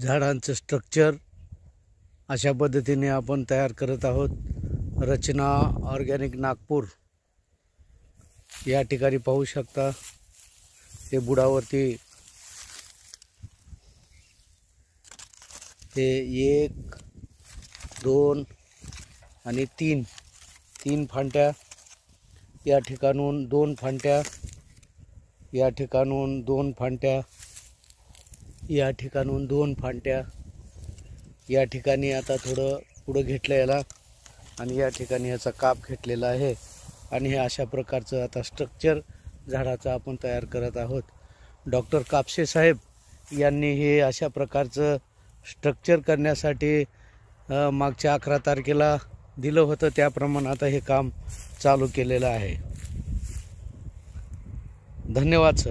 झाडांचं स्ट्रक्चर अशा पद्धतीने आपण तयार करत आहोत। रचना ऑर्गॅनिक नागपूर या ठिकाणी पाहू शकता। हे बुडावरती हे 1 2 आणि 3 फांट्या, या ठिकाणून 2 फांट्या, या ठिकाणून 2 फांट्या, या ठिकाणून 2 फांट्या, या ठिकाणी आता थोडं पुढे घेतलं याला आणि या ठिकाणी याचा काप घेतलेला आहे आणि हे अशा प्रकारचं आता स्ट्रक्चर झाडाचं आपण तयार करत आहोत। डॉक्टर कापसे साहेब यांनी हे अशा प्रकारचं स्ट्रक्चर करण्यासाठी मागच्या 11 तारखेला दिलं होतं, त्याप्रमाणे आता हे काम चालू केलेलं आहे। धन्यवाद सर।